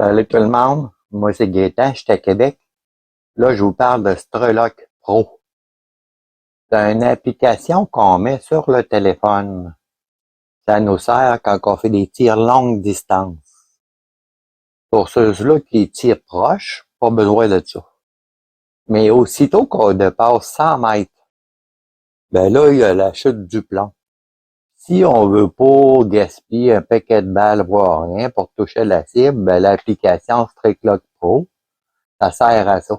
Salut tout le monde, moi c'est Gaétan, je suis à Québec. Là, je vous parle de Strelok Pro. C'est une application qu'on met sur le téléphone. Ça nous sert quand on fait des tirs longue distance. Pour ceux-là qui tirent proche, pas besoin de ça. Mais aussitôt qu'on dépasse 100 mètres, ben là, il y a la chute du plomb. Si on veut pas gaspiller un paquet de balles, voire rien, pour toucher la cible, ben l'application Strelok Pro, ça sert à ça.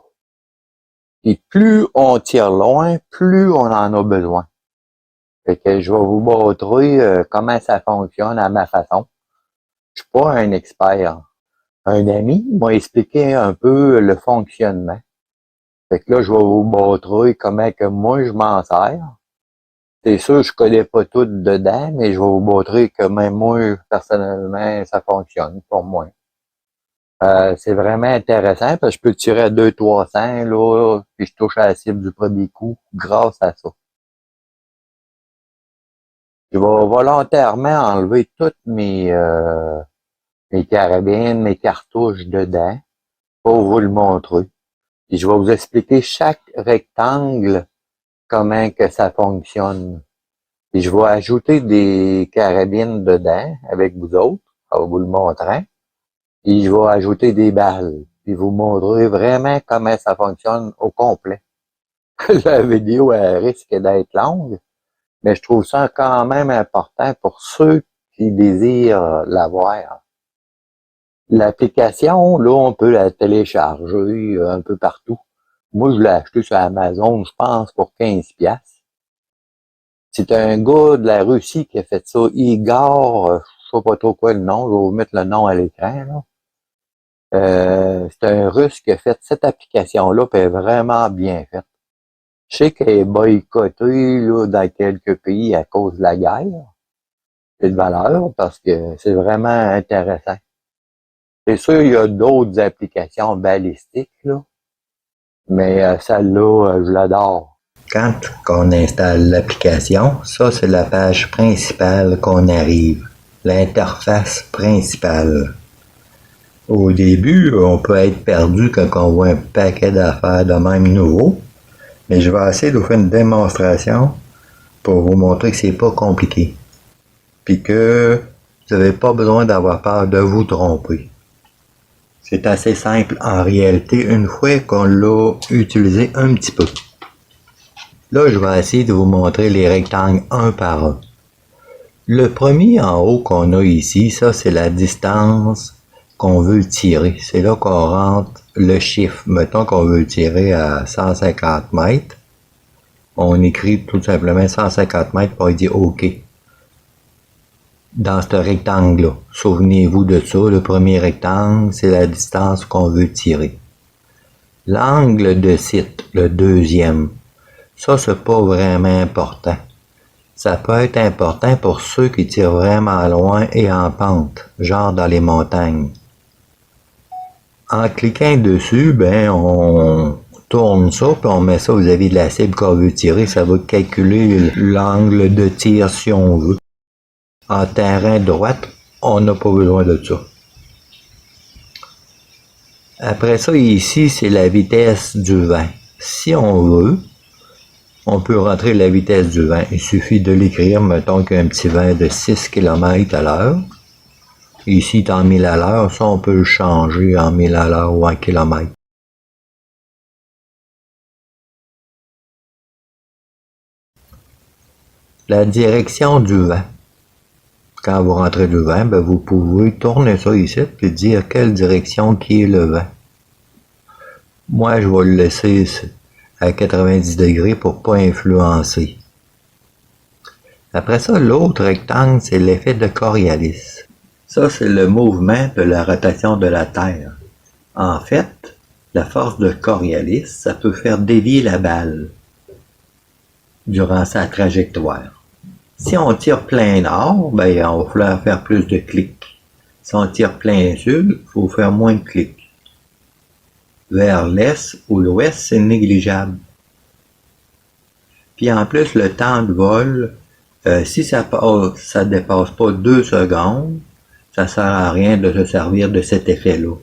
Et plus on tire loin, plus on en a besoin. Fait que je vais vous montrer comment ça fonctionne à ma façon. Je suis pas un expert. Un ami m'a expliqué un peu le fonctionnement. Fait que là, je vais vous montrer comment que moi je m'en sers. C'est sûr, je connais pas tout dedans, mais je vais vous montrer comment moi, personnellement, ça fonctionne pour moi. C'est vraiment intéressant parce que je peux tirer à 200-300 là, puis je touche à la cible du premier coup grâce à ça. Je vais volontairement enlever toutes mes carabines, mes cartouches dedans pour vous le montrer. Puis je vais vous expliquer chaque rectangle, comment que ça fonctionne. Puis je vais ajouter des carabines dedans avec vous autres, en vous le montrant. Puis je vais ajouter des balles. Puis vous montrer vraiment comment ça fonctionne au complet. La vidéo elle risque d'être longue, mais je trouve ça quand même important pour ceux qui désirent la voir. L'application, là, on peut la télécharger un peu partout. Moi, je l'ai acheté sur Amazon, je pense, pour 15$. C'est un gars de la Russie qui a fait ça, Igor, je sais pas trop quoi le nom, je vais vous mettre le nom à l'écran, là. C'est un Russe qui a fait cette application-là, puis elle est vraiment bien faite. Je sais qu'elle est boycottée là, dans quelques pays à cause de la guerre. C'est de valeur parce que c'est vraiment intéressant. C'est sûr, il y a d'autres applications balistiques, là, mais celle-là, je l'adore. Quand on installe l'application, ça c'est la page principale qu'on arrive, l'interface principale. Au début, on peut être perdu quand on voit un paquet d'affaires de même nouveau, mais je vais essayer de vous faire une démonstration pour vous montrer que c'est pas compliqué, puis que vous n'avez pas besoin d'avoir peur de vous tromper. C'est assez simple en réalité une fois qu'on l'a utilisé un petit peu. Là, je vais essayer de vous montrer les rectangles un par un. Le premier en haut qu'on a ici, ça c'est la distance qu'on veut tirer. C'est là qu'on rentre le chiffre. Mettons qu'on veut tirer à 150 mètres. On écrit tout simplement 150 mètres pour dire OK. Dans ce rectangle-là, souvenez-vous de ça, le premier rectangle, c'est la distance qu'on veut tirer. L'angle de site, le deuxième, ça c'est pas vraiment important. Ça peut être important pour ceux qui tirent vraiment loin et en pente, genre dans les montagnes. En cliquant dessus, ben on tourne ça, puis on met ça vis-à-vis de la cible qu'on veut tirer. Ça va calculer l'angle de tir si on veut. En terrain droite, on n'a pas besoin de ça. Après ça, ici, c'est la vitesse du vent. Si on veut, on peut rentrer la vitesse du vent. Il suffit de l'écrire, mettons qu'il y a un petit vent de 6 km à l'heure. Ici, c'est en 1000 à l'heure. Ça, on peut le changer en 1000 à l'heure ou en kilomètres. La direction du vent. Quand vous rentrez du vent, ben vous pouvez tourner ça ici et dire quelle direction qui est le vent. Moi, je vais le laisser à 90 degrés pour pas influencer. Après ça, l'autre rectangle, c'est l'effet de Coriolis. Ça, c'est le mouvement de la rotation de la Terre. En fait, la force de Coriolis, ça peut faire dévier la balle durant sa trajectoire. Si on tire plein nord, ben, on va falloir faire plus de clics. Si on tire plein sud, il faut faire moins de clics. Vers l'est ou l'ouest, c'est négligeable. Puis en plus, le temps de vol, si ça dépasse pas 2 secondes, ça sert à rien de se servir de cet effet-là.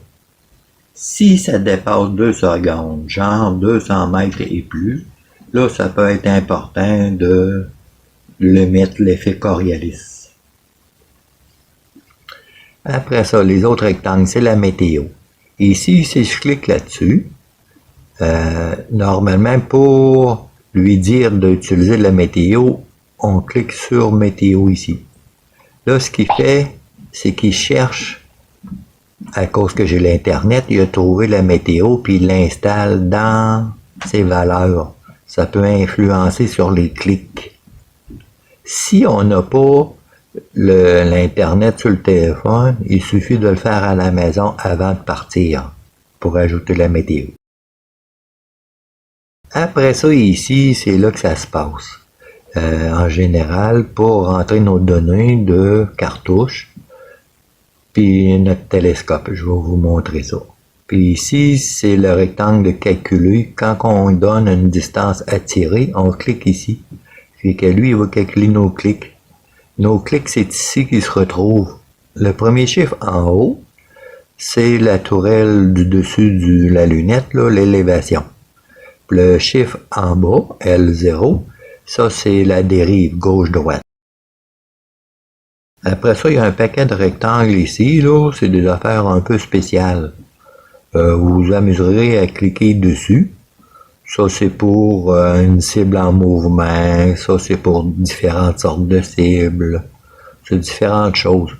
Si ça dépasse 2 secondes, genre 200 mètres et plus, là, ça peut être important de le mettre l'effet Coriolis. Après ça, les autres rectangles, c'est la météo. Ici, si je clique là-dessus, normalement, pour lui dire d'utiliser la météo, on clique sur météo ici. Là, ce qu'il fait, c'est qu'il cherche, à cause que j'ai l'Internet, il a trouvé la météo, puis il l'installe dans ses valeurs. Ça peut influencer sur les clics. Si on n'a pas l'Internet sur le téléphone, il suffit de le faire à la maison avant de partir pour ajouter la météo. Après ça, ici, c'est là que ça se passe. En général, pour rentrer nos données de cartouche, puis notre télescope. Je vais vous montrer ça. Puis ici, c'est le rectangle de calculer. Quand on donne une distance à tirer, on clique ici. Puis que lui, il va calculer nos clics. Nos clics, c'est ici qu'ils se retrouvent. Le premier chiffre en haut, c'est la tourelle du dessus de la lunette, l'élévation. Le chiffre en bas, L0, ça c'est la dérive gauche-droite. Après ça, il y a un paquet de rectangles ici, c'est des affaires un peu spéciales. Vous vous amuserez à cliquer dessus. Ça, c'est pour une cible en mouvement. Ça, c'est pour différentes sortes de cibles. C'est différentes choses.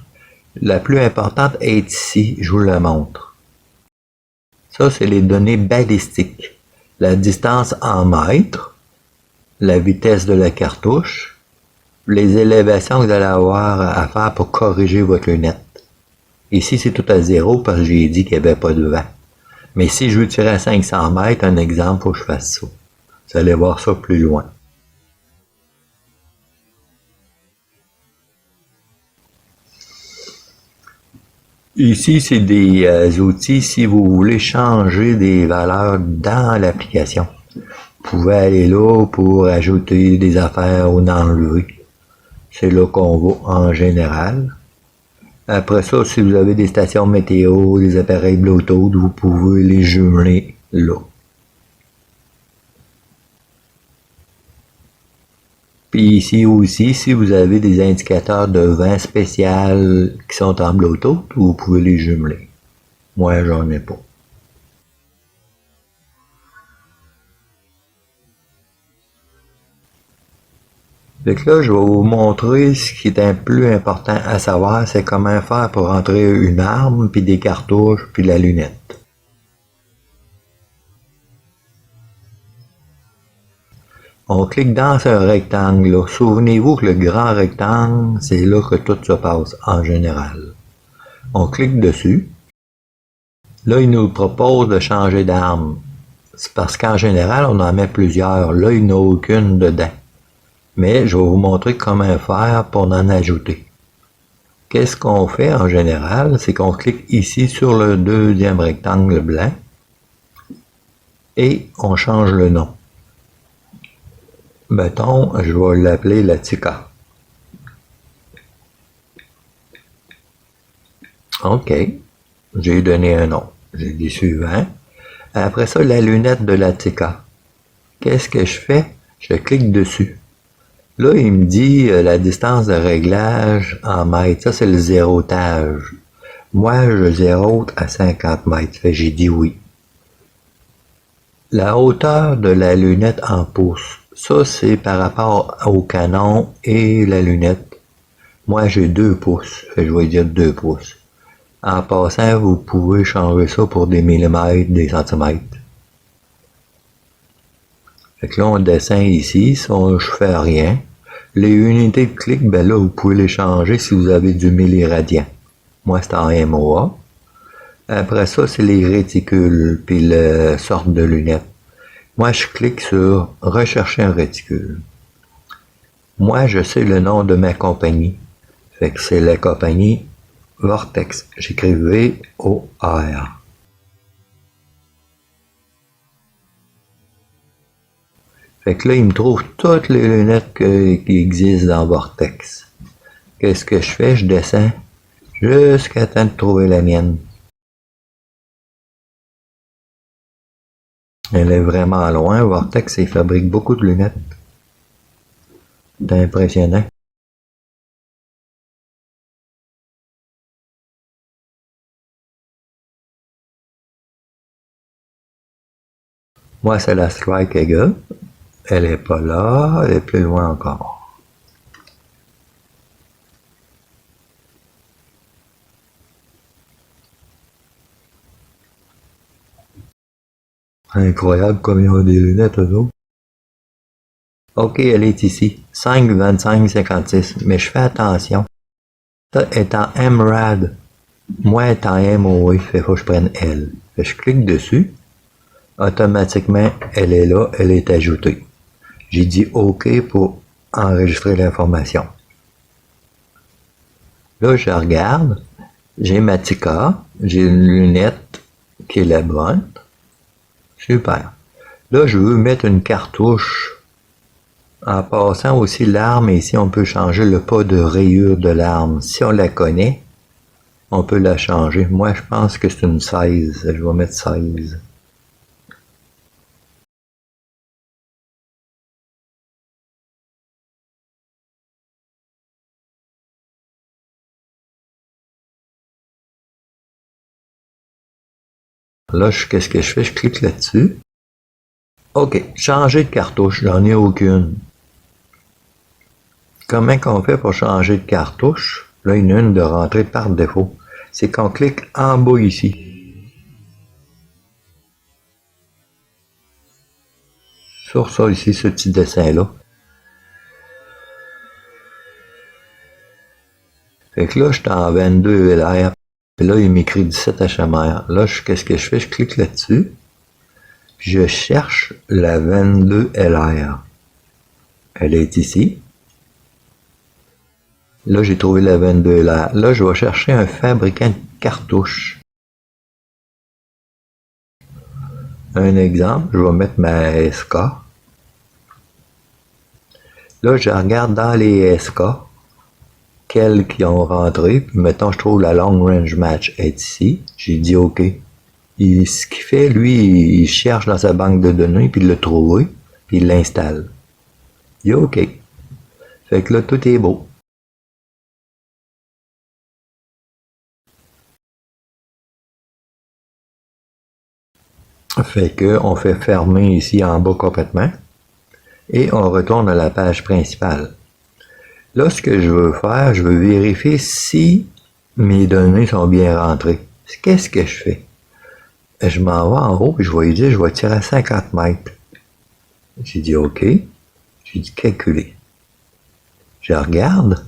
La plus importante est ici, je vous la montre. Ça, c'est les données balistiques. La distance en mètres, la vitesse de la cartouche, les élévations que vous allez avoir à faire pour corriger votre lunette. Ici, c'est tout à 0 parce que j'ai dit qu'il n'y avait pas de vent. Mais si je veux tirer à 500 mètres, un exemple, il faut que je fasse ça. Vous allez voir ça plus loin. Ici, c'est des outils si vous voulez changer des valeurs dans l'application. Vous pouvez aller là pour ajouter des affaires ou en enlever. C'est là qu'on va en général. Après ça, si vous avez des stations météo, des appareils Bluetooth, vous pouvez les jumeler là. Puis ici aussi, si vous avez des indicateurs de vent spécial qui sont en Bluetooth, vous pouvez les jumeler. Moi, j'en ai pas. Donc là, je vais vous montrer ce qui est un plus important à savoir, c'est comment faire pour rentrer une arme, puis des cartouches, puis la lunette. On clique dans ce rectangle-là. Souvenez-vous que le grand rectangle, c'est là que tout se passe en général. On clique dessus. Là, il nous propose de changer d'arme. C'est parce qu'en général, on en met plusieurs. Là, il n'y en a aucune dedans. Mais je vais vous montrer comment faire pour en ajouter. Qu'est-ce qu'on fait en général? C'est qu'on clique ici sur le deuxième rectangle blanc et on change le nom. Mettons, je vais l'appeler la Tika. OK. J'ai donné un nom. J'ai dit suivant. Après ça, la lunette de la Tika. Qu'est-ce que je fais? Je clique dessus. Là, il me dit la distance de réglage en mètres. Ça, c'est le zérotage. Moi, je zérote à 50 mètres. Fait j'ai dit oui. La hauteur de la lunette en pouces. Ça, c'est par rapport au canon et la lunette. Moi, j'ai 2 pouces. Fait je vais dire 2 pouces. En passant, vous pouvez changer ça pour des millimètres, des centimètres. Fait que là, on descend ici. Si je fais rien. Les unités de clic, ben là, vous pouvez les changer si vous avez du milliradian. Moi, c'est en MOA. Après ça, c'est les réticules, puis la sorte de lunettes. Moi, je clique sur « Rechercher un réticule ». Moi, je sais le nom de ma compagnie. Fait que c'est la compagnie Vortex. J'écris V-O-R. Fait que là, il me trouve toutes les lunettes qui existent dans Vortex. Qu'est-ce que je fais? Je descends jusqu'à temps de trouver la mienne. Elle est vraiment loin. Vortex, il fabrique beaucoup de lunettes. C'est impressionnant. Moi, c'est la Strike Eagle. Elle est pas là. Elle est plus loin encore. Incroyable comme ils ont des lunettes, eux autres. Ok, elle est ici. 5, 25, 56. Mais je fais attention. Ça est en MRAD. Moi, elle est en MOA. Fait faut que je prenne elle. Fait que je clique dessus. Automatiquement, elle est là. Elle est ajoutée. J'ai dit OK pour enregistrer l'information. Là, je regarde. J'ai ma Tika. J'ai une lunette qui est la bonne. Super. Là, je veux mettre une cartouche. En passant aussi l'arme, ici, on peut changer le pas de rayure de l'arme. Si on la connaît, on peut la changer. Moi, je pense que c'est une 16. Je vais mettre 16. Là, qu'est-ce que je fais? Je clique là-dessus. OK, changer de cartouche. J'en ai aucune. Comment qu'on fait pour changer de cartouche? Là, il y en a une de rentrée par défaut. C'est qu'on clique en bas ici. Sur ça ici, ce petit dessin-là. Fait que là, je suis en 22 LR. Puis là, il m'écrit 17 HMR. Là, qu'est-ce que je fais? Je clique là-dessus. Puis je cherche la 22 LR. Elle est ici. Là, j'ai trouvé la 22 LR. Là, je vais chercher un fabricant de cartouches. Un exemple, je vais mettre ma SK. Là, je regarde dans les SK quels qui ont rentré. Puis mettons, je trouve la Long Range Match est ici. J'ai dit OK. Ce qu'il fait, lui, il cherche dans sa banque de données, puis il l'a trouvé, puis il l'installe. Il dit OK. Fait que là, tout est beau. Fait que on fait fermer ici en bas complètement. Et on retourne à la page principale. Là, ce que je veux faire, je veux vérifier si mes données sont bien rentrées. Qu'est-ce que je fais? Je m'en vais en haut et je vais lui dire, je vais tirer à 50 mètres. J'ai dit OK. J'ai dit calculer. Je regarde.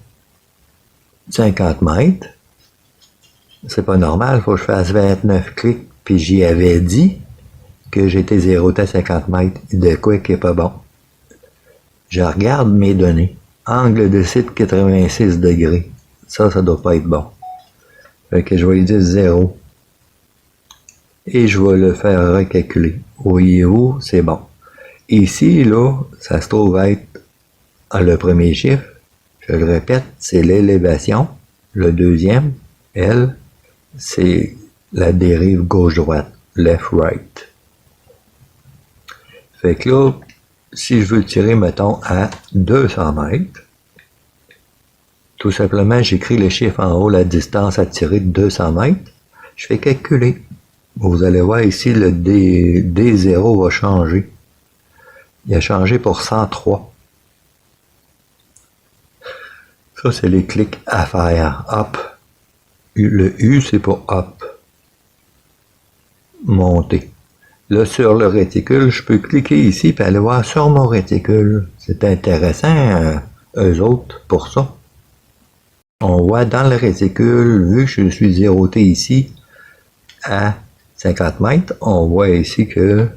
50 mètres. C'est pas normal, il faut que je fasse 29 clics. Puis j'y avais dit que j'étais zéroté à 50 mètres. De quoi qui est pas bon? Je regarde mes données. Angle de site 86 degrés. Ça doit pas être bon. Fait que je vais lui dire 0. Et je vais le faire recalculer. Voyez-vous, c'est bon. Ici, là, ça se trouve être le premier chiffre. Je le répète, c'est l'élévation. Le deuxième, L, c'est la dérive gauche-droite. Left-right. Fait que là, si je veux tirer, mettons, à 200 mètres, tout simplement, j'écris le chiffre en haut, la distance à tirer de 200 mètres. Je fais calculer. Vous allez voir ici, le D0 va changer. Il a changé pour 103. Ça, c'est les clics à faire. Up. Le U, c'est pour up. Monter. Là, sur le réticule, je peux cliquer ici et aller voir sur mon réticule. C'est intéressant, eux autres, pour ça. On voit dans le réticule, vu que je suis zéroté ici à 50 mètres, on voit ici que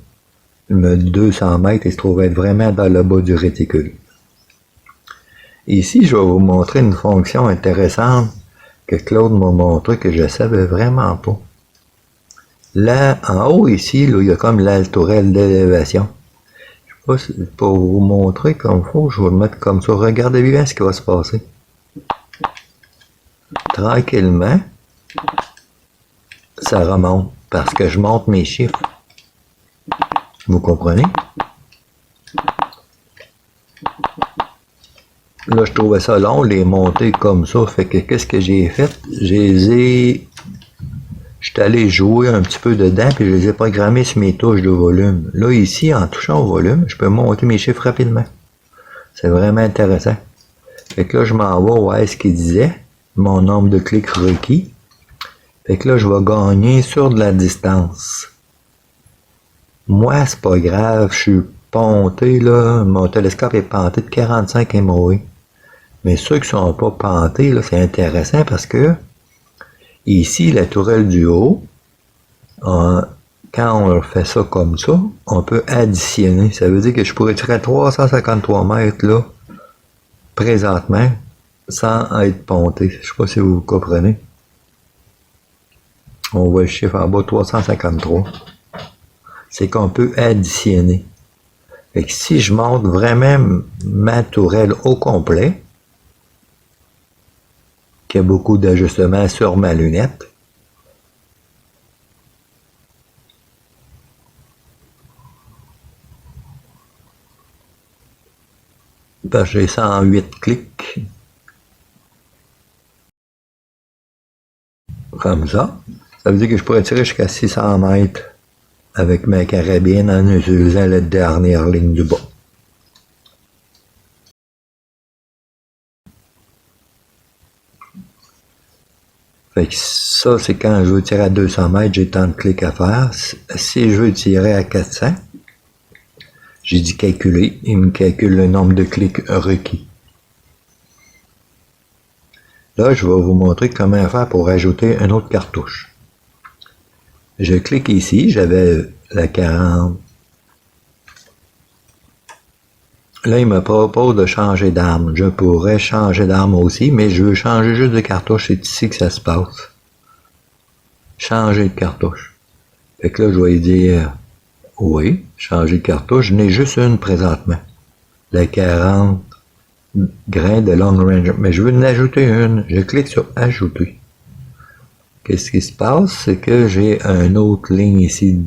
le 200 mètres, il se trouve être vraiment dans le bas du réticule. Ici, je vais vous montrer une fonction intéressante que Claude m'a montré que je ne savais vraiment pas. Là, en haut ici, là, il y a comme la tourelle d'élévation. Je sais pas, pour vous montrer comme il faut, je vais le mettre comme ça. Regardez bien ce qui va se passer. Tranquillement, ça remonte parce que je monte mes chiffres. Vous comprenez? Là, je trouvais ça long, les monter comme ça. Fait que qu'est-ce que j'ai fait? Je suis allé jouer un petit peu dedans, puis je les ai programmés sur mes touches de volume. Là, ici, en touchant au volume, je peux monter mes chiffres rapidement. C'est vraiment intéressant. Fait que là, je m'en vais voir ce qu'il disait, mon nombre de clics requis. Fait que là, je vais gagner sur de la distance. Moi, c'est pas grave, je suis ponté, là, mon télescope est ponté de 45 MOE. Mais ceux qui sont pas pontés, là, c'est intéressant parce que ici, la tourelle du haut, quand on fait ça comme ça, on peut additionner. Ça veut dire que je pourrais tirer 353 mètres, là, présentement, sans être ponté. Je sais pas si vous comprenez. On voit le chiffre en bas, 353. C'est qu'on peut additionner. Fait que si je monte vraiment ma tourelle au complet, qu'il y a beaucoup d'ajustements sur ma lunette, ben, j'ai 108 clics, comme ça. Ça veut dire que je pourrais tirer jusqu'à 600 mètres avec ma carabine en utilisant la dernière ligne du bas. Fait que ça, c'est quand je veux tirer à 200 mètres, j'ai tant de clics à faire. Si je veux tirer à 400, j'ai dit calculer, il me calcule le nombre de clics requis. Là, je vais vous montrer comment faire pour ajouter une autre cartouche. Je clique ici, j'avais la 40. Là, il me propose de changer d'arme. Je pourrais changer d'arme aussi, mais je veux changer juste de cartouche. C'est ici que ça se passe. Changer de cartouche. Fait que là, je vais dire oui, changer de cartouche. Je n'ai juste une présentement. La 40 grains de long range. Mais je veux en ajouter une. Je clique sur ajouter. Qu'est-ce qui se passe? C'est que j'ai une autre ligne ici.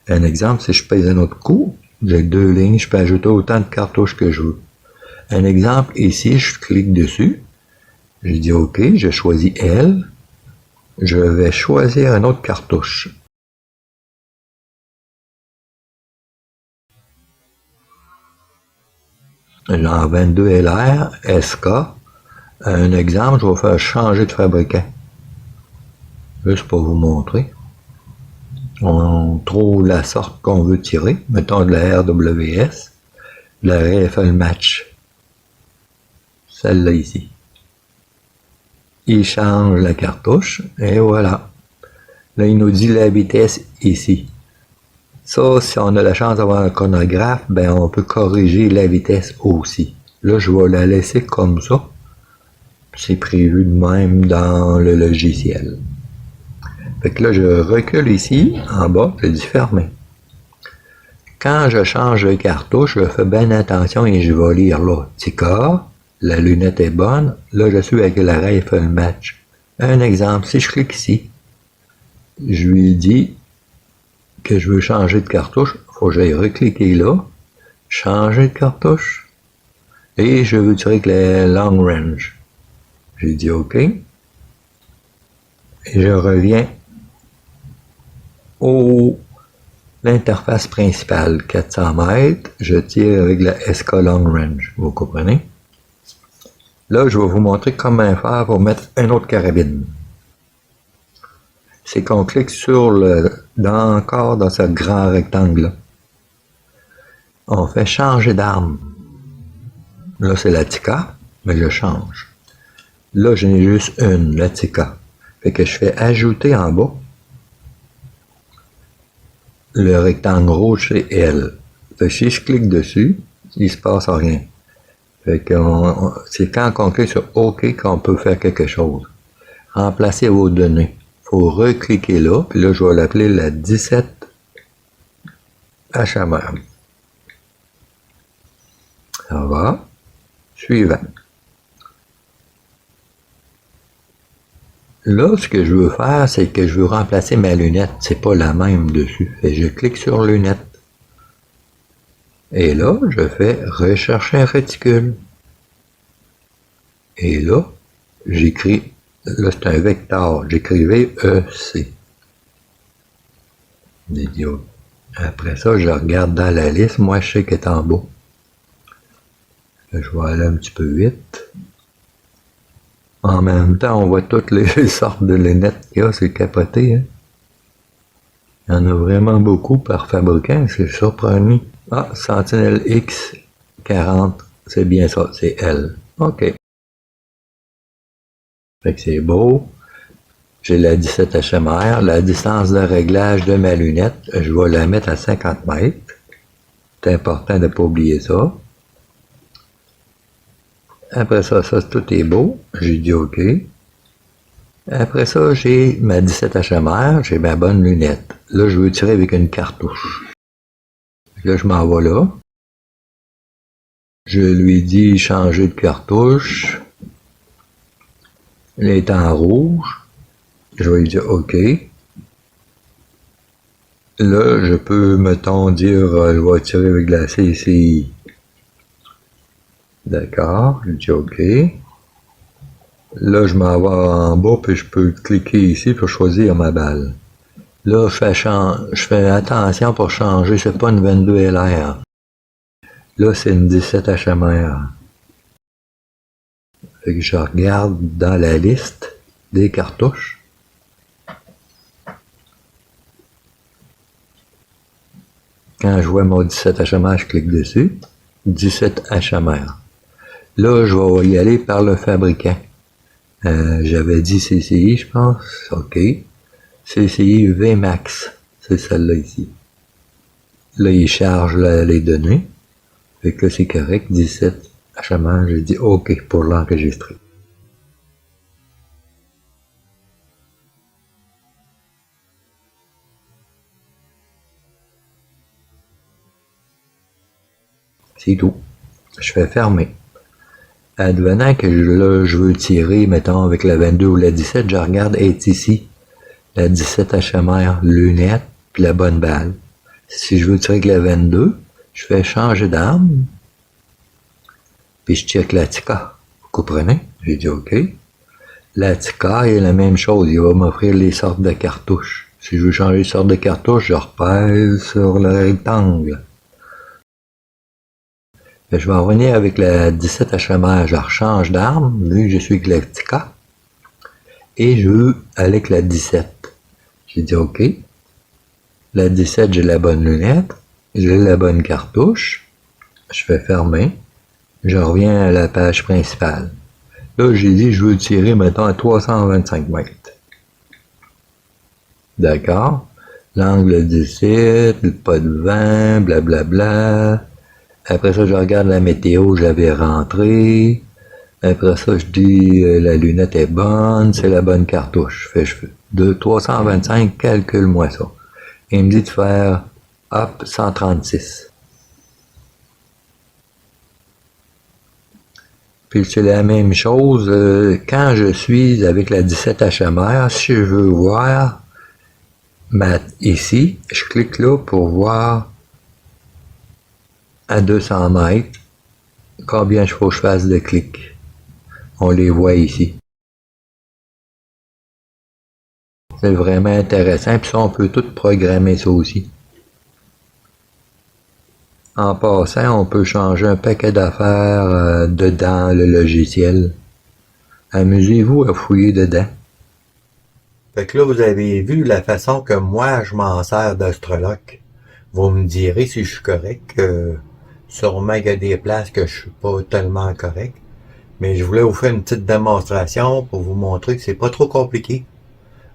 Un exemple, si je pèse un autre coup, j'ai deux lignes, je peux ajouter autant de cartouches que je veux. Un exemple, ici, je clique dessus. Je dis OK, je choisis L. Je vais choisir une autre cartouche. Genre 22 LR, SK. Un exemple, je vais faire changer de fabricant. Juste pour vous montrer. On trouve la sorte qu'on veut tirer. Mettons de la RWS. De la Rifle Match. Celle-là ici. Il change la cartouche. Et voilà. Là, il nous dit la vitesse ici. Ça, si on a la chance d'avoir un chronographe, ben on peut corriger la vitesse aussi. Là, je vais la laisser comme ça. C'est prévu de même dans le logiciel. Fait que là, je recule ici, en bas, je dis fermer. Quand je change de cartouche, je fais bien attention et je vais lire là. Tika, la lunette est bonne. Là, je suis avec la Rifle Match. Un exemple, si je clique ici, je lui dis que je veux changer de cartouche. Il faut que j'aille recliquer là, changer de cartouche. Et je veux tirer avec la long range. J'ai dit OK. Et je reviens l'interface principale, 400 mètres, je tire avec la SK Long Range, vous comprenez? Là, je vais vous montrer comment faire pour mettre une autre carabine. C'est qu'on clique sur encore dans ce grand rectangle-là. On fait changer d'arme. Là, c'est la Tika, mais je change. Là, j'en ai juste une, la Tika. Fait que je fais ajouter en bas. Le rectangle rouge, c'est L. Fait que si je clique dessus, il se passe rien. Fait que c'est quand on clique sur OK qu'on peut faire quelque chose. Remplacer vos données. Faut recliquer là, puis là, je vais l'appeler la 17 HMR. Ça va. Suivant. Là, ce que je veux faire, c'est que je veux remplacer ma lunette. C'est pas la même dessus. Fait que je clique sur lunette. Et là, je fais rechercher un réticule. Et là, j'écris, là c'est un vecteur, j'écris VEC. Idiot. Après ça, je regarde dans la liste, moi je sais qu'elle est en bas. Là, je vais aller un petit peu vite. En même temps, on voit toutes les sortes de lunettes qu'il y a, c'est capoté, hein. Il y en a vraiment beaucoup par fabricant, c'est surprenant. Ah, Sentinelle X40, c'est bien ça, c'est elle. OK. Fait que c'est beau. J'ai la 17 HMR. La distance de réglage de ma lunette, je vais la mettre à 50 mètres. C'est important de ne pas oublier ça. Après ça, tout est beau. J'ai dit OK. Après ça, j'ai ma 17 HMR, j'ai ma bonne lunette. Là, je veux tirer avec une cartouche. Là, je m'en vais là. Je lui dis changer de cartouche. Elle est en rouge. Je vais lui dire OK. Là, je peux, mettons, dire je vais tirer avec la CCI. D'accord, je dis OK. Là, je m'en vais en bas, puis je peux cliquer ici pour choisir ma balle. Là, je fais attention pour changer, c'est pas une 22 LR. Là, c'est une 17 HMR. Fait que je regarde dans la liste des cartouches. Quand je vois mon 17 HMR, je clique dessus. 17 HMR. Là, je vais y aller par le fabricant. J'avais dit CCI, je pense. OK. CCI VMAX. C'est celle-là ici. Là, il charge les données. Fait que c'est correct. 17 HMR. J'ai dit OK pour l'enregistrer. C'est tout. Je fais fermer. Advenant que là, je veux tirer, mettons, avec la 22 ou la 17, je regarde est ici. La 17 HMR, lunette, puis la bonne balle. Si je veux tirer avec la 22, je fais changer d'arme, puis je check la TICA. Vous comprenez? J'ai dit OK. La TICA est la même chose, il va m'offrir les sortes de cartouches. Si je veux changer les sortes de cartouches, je repèse sur le rectangle. Je vais en revenir avec la 17 HMR, je rechange d'arme, vu que je suis avec la TICA. Et je veux aller avec la 17. J'ai dit OK. La 17, j'ai la bonne lunette, j'ai la bonne cartouche. Je fais fermer. Je reviens à la page principale. Là, j'ai dit, je veux tirer, mettons, à 325 mètres. D'accord. L'angle 17, pas de vent, blablabla. Après ça, je regarde la météo, j'avais rentré. Après ça, je dis, la lunette est bonne, c'est la bonne cartouche. Fait, je fais de 325, calcule-moi ça. Il me dit de faire, hop, 136. Puis c'est la même chose quand je suis avec la 17 HMR, si je veux voir ici, je clique là pour voir à 200 mètres combien il faut que je fasse de clics. On les voit ici. C'est vraiment intéressant, puis ça on peut tout programmer ça aussi. En passant, on peut changer un paquet d'affaires dedans le logiciel. Amusez-vous à fouiller dedans. Fait que là, vous avez vu la façon que moi, je m'en sers d'Astroloc. Vous me direz si je suis correct. Sûrement qu'il y a des places que je suis pas tellement correct. Mais je voulais vous faire une petite démonstration pour vous montrer que c'est pas trop compliqué.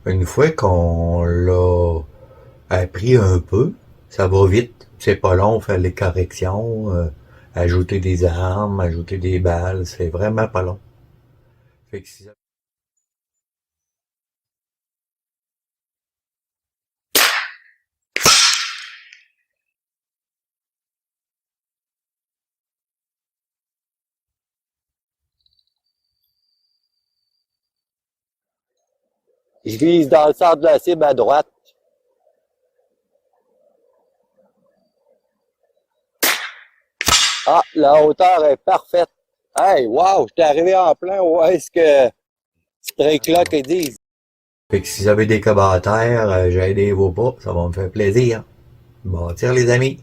Une fois qu'on l'a appris un peu, ça va vite. C'est pas long, faire les corrections, ajouter des armes, ajouter des balles. C'est vraiment pas long. Fait que si je vise dans le centre de la cible à droite. Ah, la hauteur est parfaite. Hey, wow, j'étais arrivé en plein. Où est-ce que Strike Lock ils disent? Fait que si vous avez des commentaires, j'aide vos pas, ça va me faire plaisir. Bon, tire les amis.